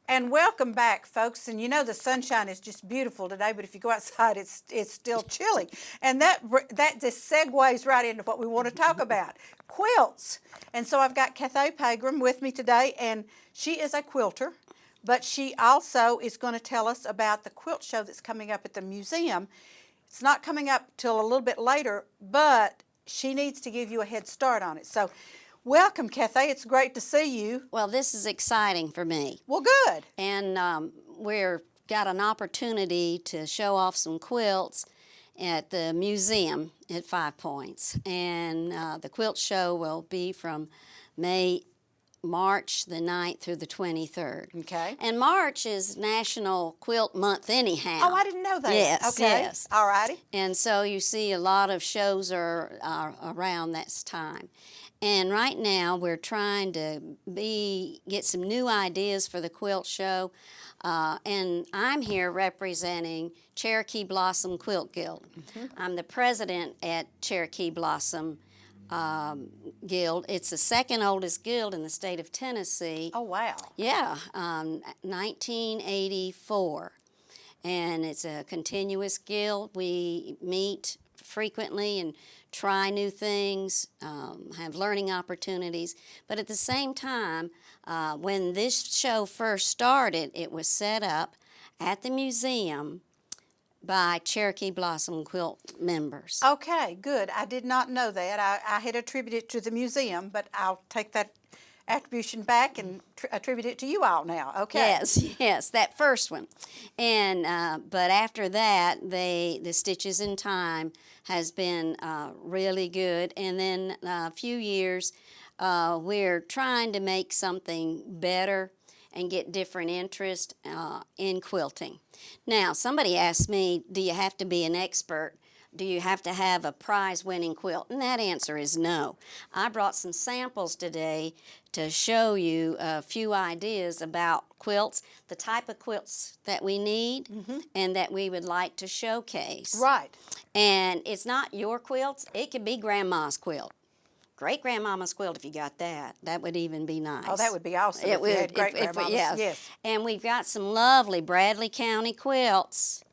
And welcome back, folks. And you know the sunshine is just beautiful today, but if you go outside, it's still chilly. And that just segues right into what we want to talk about, quilts. And so I've got Cathay Pegram with me today, and she is a quilter, but she also is going to tell us about the quilt show that's coming up at the museum. It's not coming up till a little bit later, but she needs to give you a head start on it. So welcome, Cathay. It's great to see you. Well, this is exciting for me. Well, good. And we're got an opportunity to show off some quilts at the museum at Five Points. And the quilt show will be from March the 9th through the 23rd. Okay. And March is National Quilt Month anyhow. Oh, I didn't know that. Yes, okay. yes. All righty. And so you see a lot of shows are around that time. And right now we're trying to get some new ideas for the quilt show. And I'm here representing Cherokee Blossom Quilt Guild. I'm the president at Cherokee Blossom Guild. It's the second oldest guild in the state of Tennessee. Oh, wow. Yeah, 1984. And it's a continuous guild. We meet frequently and try new things, have learning opportunities. But at the same time, when this show first started, it was set up at the museum by Cherokee Blossom Quilt members. Okay, good. I did not know that. I had attributed it to the museum, but I'll take that attribution back and attribute it to you all now. Okay. Yes, that first one. And but after that, the Stitches in Time has been really good. And then a few years, we're trying to make something better and get different interest in quilting. Now, somebody asked me, do you have to be an expert? Do you have to have a prize-winning quilt? And that answer is no. I brought some samples today to show you a few ideas about quilts, the type of quilts that we need and that we would like to showcase. Right. And it's not your quilts. It could be Grandma's quilt. Great-grandmama's quilt, if you got that. That would even be nice. Oh, that would be awesome if you had great-grandmamas. Yes. And we've got some lovely Bradley County quilts.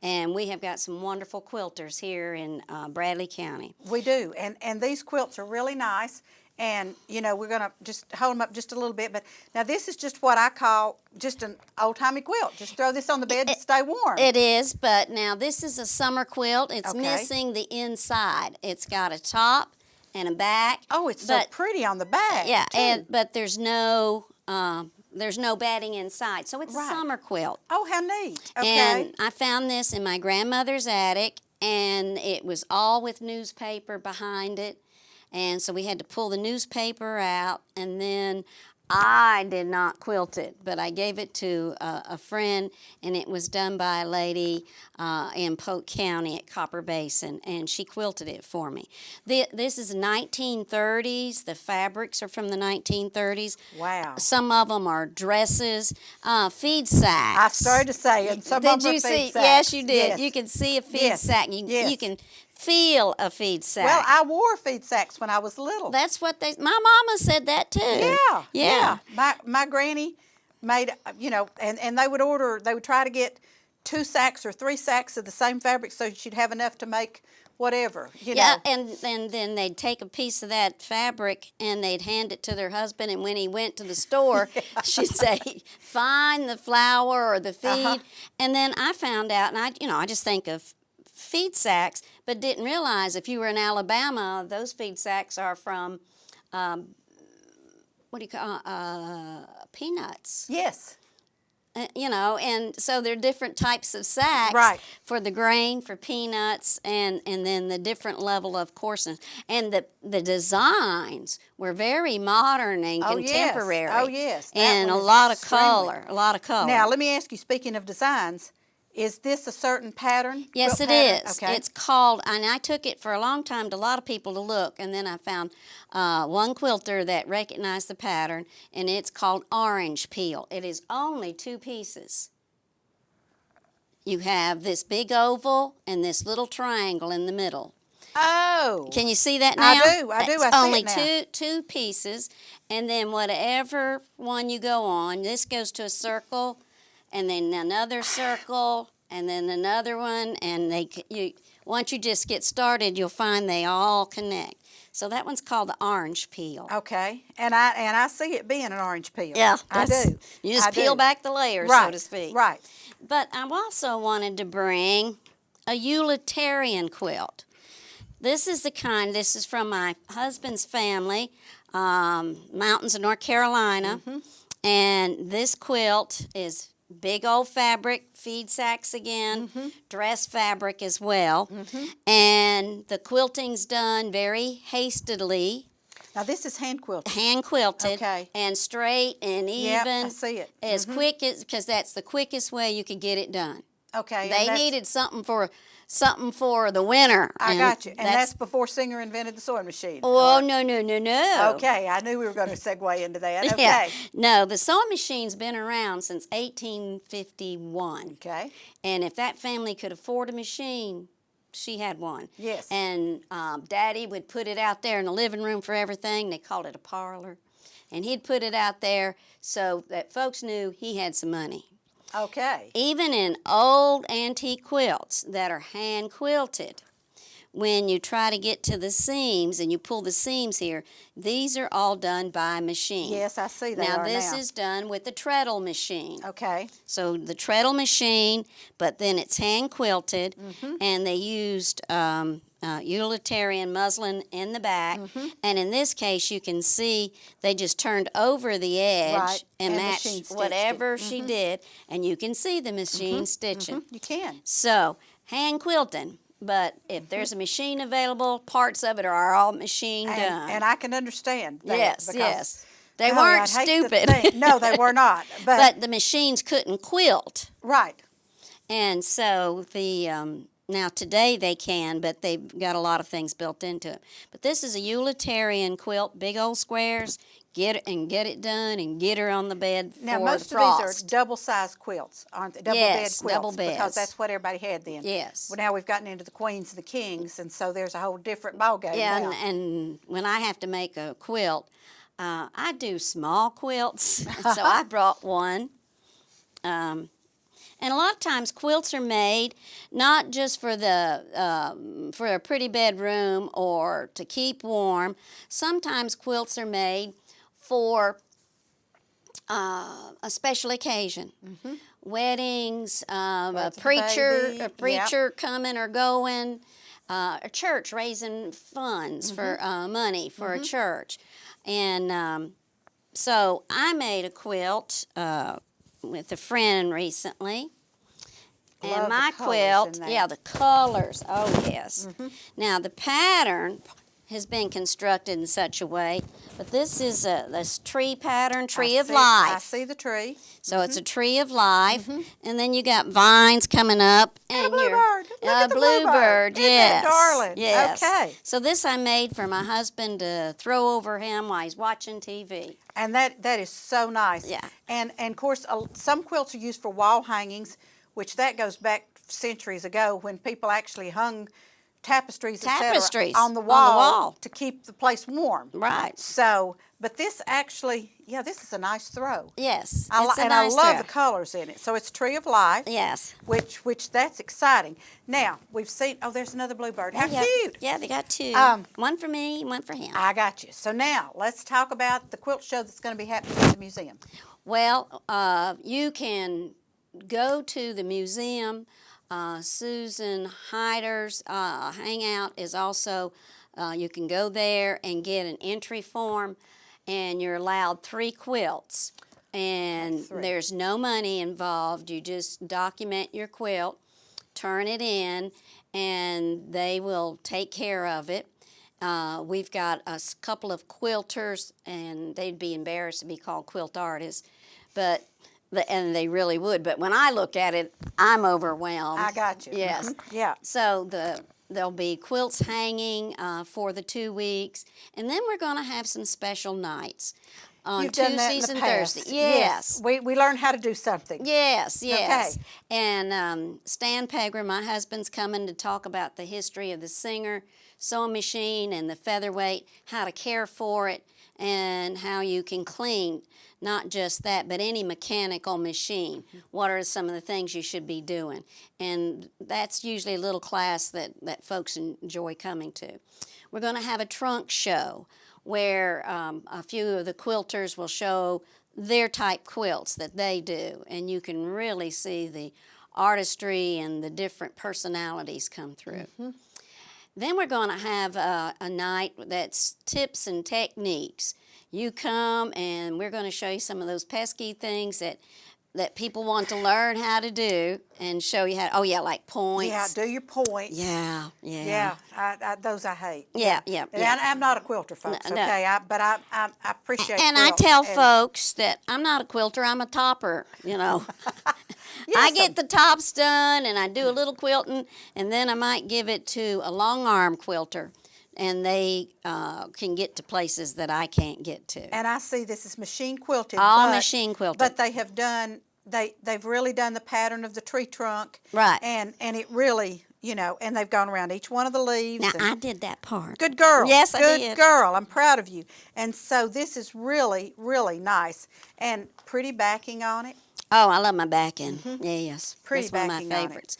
And we have got some wonderful quilters here in Bradley County. We do. And these quilts are really nice. And, you know, we're going to just hold them up just a little bit. But now this is just what I call just an old-timey quilt. Just throw this on the bed to stay warm. It is, but now this is a summer quilt. It's Okay. missing the inside. It's got a top and a back. Oh, it's so pretty on the back. Yeah, too. but there's no batting inside, so it's a summer quilt. Oh, how neat. Okay. And I found this in my grandmother's attic, and it was all with newspaper behind it. And so we had to pull the newspaper out, and then I did not quilt it, but I gave it to a friend, and it was done by a lady in Polk County at Copper Basin, and she quilted it for me. This is 1930s. The fabrics are from the 1930s. Wow. Some of them are dresses, feed sacks. I started to say, and some of them are feed sacks. Yes, you did. Yes. You can see a feed sack. You can feel a feed sack. Well, I wore feed sacks when I was little. That's what my mama said that too. Yeah. My granny made, you know, and they would try to get 2 sacks or 3 sacks of the same fabric so she'd have enough to make whatever, you know. And then they'd take a piece of that fabric and they'd hand it to their husband, and when he went to the store, she'd say, find the flour or the feed. And then I found out, and I just think of feed sacks, but didn't realize if you were in Alabama, those feed sacks are from, peanuts. Yes. You know, and so there are different types of sacks for the grain, for peanuts, and then the different level of coarseness. And the designs were very modern and contemporary. Oh, yes. And a lot of color, Now, let me ask you, speaking of designs, is this a certain pattern? Yes, it is. Okay. It's called, and I took it for a long time to a lot of people to look, and then I found one quilter that recognized the pattern, and it's called Orange Peel. It is only 2 pieces. You have this big oval and this little triangle in the middle. Oh. Can you see that I now? do, I do, It's I see only it now. two pieces, and then whatever one you go on, this goes to a circle, and then another circle, and then another one, and once you just get started, you'll find they all connect. So that one's called the orange peel. Okay, and I see it being an orange peel. Yeah, I do. You just I peel do. back the layers, right, so to speak. Right. But I also wanted to bring a utilitarian quilt. This is from my husband's family, mountains of North Carolina. And this quilt is big old fabric, feed sacks again, dress fabric as well. And the quilting's done very hastily, Now this is hand quilted. hand quilted, Okay. and straight and Yep, even. I see it. As quick as, because that's the quickest way you could get it done. Okay. and They that's- needed something for the winter. I got you. And that's before Singer invented the sewing machine. Oh, or- no. Okay, I knew we were going to segue into that. Okay. Yeah. No, the sewing machine's been around since 1851. Okay. And if that family could afford a machine, she had one. Yes. And Daddy would put it out there in the living room for everything. They called it a parlor. And he'd put it out there so that folks knew he had some money. Okay. Even in old antique quilts that are hand quilted, when you try to get to the seams and you pull the seams here, these are all done by machine. Yes, I see they Now are this now. is done with the treadle machine. Okay. So the treadle machine, but then it's hand quilted, and they used utilitarian muslin in the back. And in this case, you can see they just turned over the edge Right, and and machine matched stitched it. whatever she did, and you can see the machine stitching. You can. So hand quilting. But if there's a machine available, parts of it are all machine done. And I can understand that. yes, because, yes. They golly, weren't I'd hate to stupid. think- No, they were not. But the machines couldn't quilt. Right. And so now today they can, but they've got a lot of things built into it. But this is a utilitarian quilt, big old squares. Get it done and get her on the bed Now, for most frost. of these are double-sized quilts, aren't they? Yes, Double bed double quilts. beds. Because that's what everybody had then. Yes. Well, now we've gotten into the queens and the kings, and so there's a whole different ballgame Yeah, now. and when I have to make a quilt, I do small quilts. So I brought one. And a lot of times quilts are made not just for for a pretty bedroom or to keep warm. Sometimes quilts are made for a special occasion. Weddings, a Birth of a preacher, baby, a preacher coming or going, a church raising funds for money for a church. And so I made a quilt with a friend recently. Love And the my colours quilt, in that. yeah, the colors, oh yes. Now the pattern has been constructed in such a way, but this is this tree pattern, tree of life. I see the tree. So it's a tree of life, and then you got vines coming up, and a bluebird. Look at the bluebird, bluebird. Isn't that yes, darling? yes. Okay. So this I made for my husband to throw over him while he's watching TV. And that is so nice. Yeah. And of course, some quilts are used for wall hangings, which that goes back centuries ago when people actually hung tapestries, et cetera, Tapestries on the wall, wall. to keep the place warm. Right. So, but this actually, yeah, this is a nice throw. Yes, I it's a and nice I love throw. the colors in it. So it's Tree of Life. Yes. Which that's exciting. Now we've seen. Oh, there's another bluebird. How Yeah. cute! Yeah, they got two. One for me, one for him. I got you. So now let's talk about the quilt show that's going to be happening at the museum. Well, you can go to the museum. Susan Hyder's hangout is also, you can go there and get an entry form, and you're allowed 3 quilts. And Three. there's no money involved. You just document your quilt, turn it in, and they will take care of it. We've got a couple of quilters, and they'd be embarrassed to be called quilt artists, but and they really would. But when I look at it, I'm overwhelmed. I got you. Yes. Yeah. So there'll be quilts hanging for the 2 weeks, and then we're going to have some special nights. on You've done that in Tuesdays the and past. Thursdays. Yes. We learned how to do something. Yes, yes. Okay. And Stan Pegram, my husband's coming to talk about the history of the Singer sewing machine and the featherweight, how to care for it, and how you can clean not just that, but any mechanical machine. What are some of the things you should be doing? And that's usually a little class that folks enjoy coming to. We're going to have a trunk show where a few of the quilters will show their type quilts that they do, and you can really see the artistry and the different personalities come through. Then we're going to have a night that's tips and techniques. You come and we're going to show you some of those pesky things that people want to learn how to do and show you how, like points. Yeah, do your point. Yeah. Yeah, those I hate. Yeah. And I'm not a quilter, folks, No. okay? But I appreciate And I quilts, tell and- folks that I'm not a quilter, I'm a topper, you know. I Yes, get the tops done and I do a little quilting, and then I might give it to a long arm quilter, and they can get to places that I can't get to. And I see this is machine quilted. All but- machine quilted. But they have done, they've really done the pattern of the tree trunk. Right. And it really, and they've gone around each one of the leaves. Now, and- I did that part. Good girl. Yes, I Good did. girl. I'm proud of you. And so this is really, really nice. And pretty backing on it. Oh, I love my backing. Yes. Pretty That's one of my backing on it. favorites.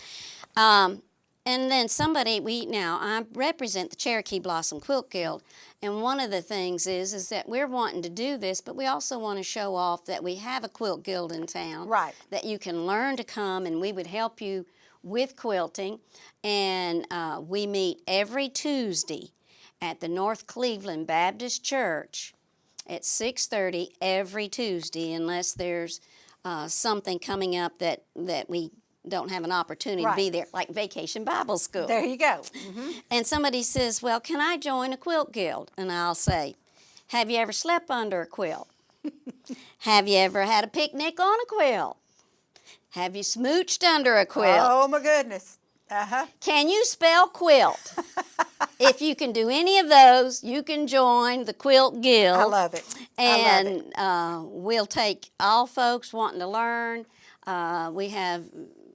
And then I represent the Cherokee Blossom Quilt Guild, and one of the things is that we're wanting to do this, but we also want to show off that we have a quilt guild in town. Right. That you can learn to come, and we would help you with quilting. And we meet every Tuesday at the North Cleveland Baptist Church at 6:30 every Tuesday, unless there's something coming up that we don't have an opportunity to be Right. there, like Vacation Bible School. There you go. And somebody says, well, can I join a quilt guild? And I'll say, have you ever slept under a quilt? Have you ever had a picnic on a quilt? Have you smooched under a quilt? Oh, my goodness. Uh-huh. Can you spell quilt? If you can do any of those, you can join the Quilt Guild. I love it. I love it. And we'll take all folks wanting to learn. We have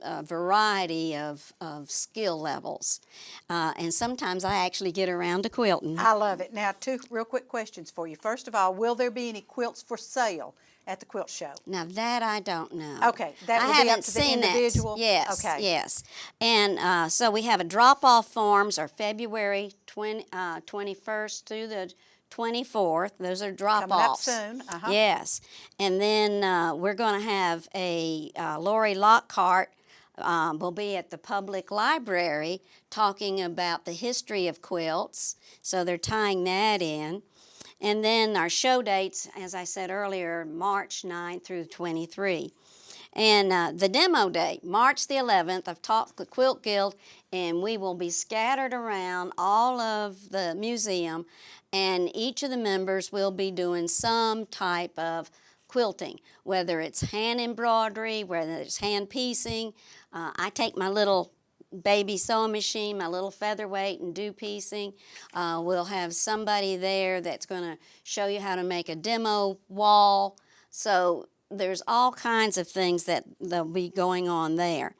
a variety of skill levels. And sometimes I actually get around to quilting. I love it. Now, two real quick questions for you. First of all, will there be any quilts for sale at the quilt show? Now that I don't know. Okay, that I will be up haven't to the seen individual? that. Yes. Okay. Yes. And so we have a drop-off forms are February 21st through the 24th. Those are drop-offs. soon, uh-huh. Yes. And then we're going to have a Lori Lockhart will be at the public library talking about the history of quilts. So they're tying that in. And then our show dates, as I said earlier, March 9th through 23. And the demo day, March the 11th, I've taught the Quilt Guild, and we will be scattered around all of the museum, and each of the members will be doing some type of quilting, whether it's hand embroidery, whether it's hand piecing. I take my little baby sewing machine, my little featherweight, and do piecing. We'll have somebody there that's going to show you how to make a demo wall. So there's all kinds of things that'll be going on there.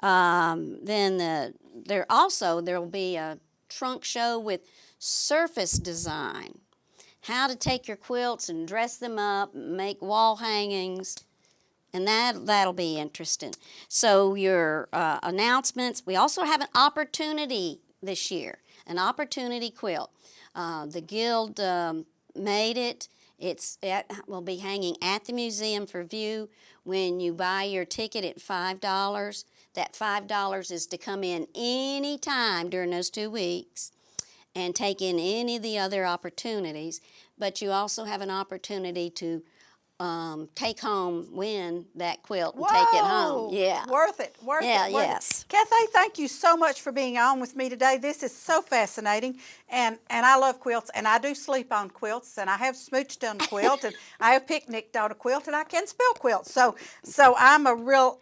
Then there will be a trunk show with surface design. How to take your quilts and dress them up, make wall hangings. And that'll be interesting. So your announcements, we also have an opportunity this year, an opportunity quilt. The Guild made it. It will be hanging at the museum for view. When you buy your ticket at $5, that $5 is to come in any time during those 2 weeks and take in any of the other opportunities. But you also have an opportunity to win that quilt and take it home. Whoa! Yeah. Worth it. Worth Yeah, it. Worth yes. it. Cathay, thank you so much for being on with me today. This is so fascinating, and I love quilts, and I do sleep on quilts, and I have smooched on a quilt, and I have picnicked on a quilt, and I can spell quilts. So I'm a real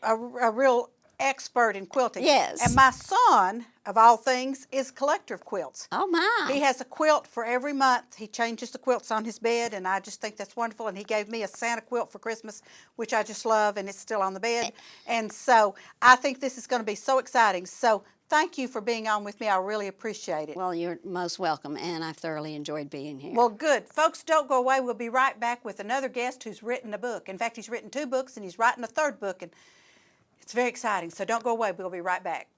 expert in quilting. Yes. And my son, of all things, is a collector of quilts. Oh my. He has a quilt for every month. He changes the quilts on his bed, and I just think that's wonderful. And he gave me a Santa quilt for Christmas, which I just love, and it's still on the bed. And so I think this is going to be so exciting. So thank you for being on with me. I really appreciate it. Well, you're most welcome, and I've thoroughly enjoyed being here. Well, good. Folks, don't go away. We'll be right back with another guest who's written a book. In fact, he's written 2 books, and he's writing a 3rd book, and it's very exciting. So don't go away. We'll be right back.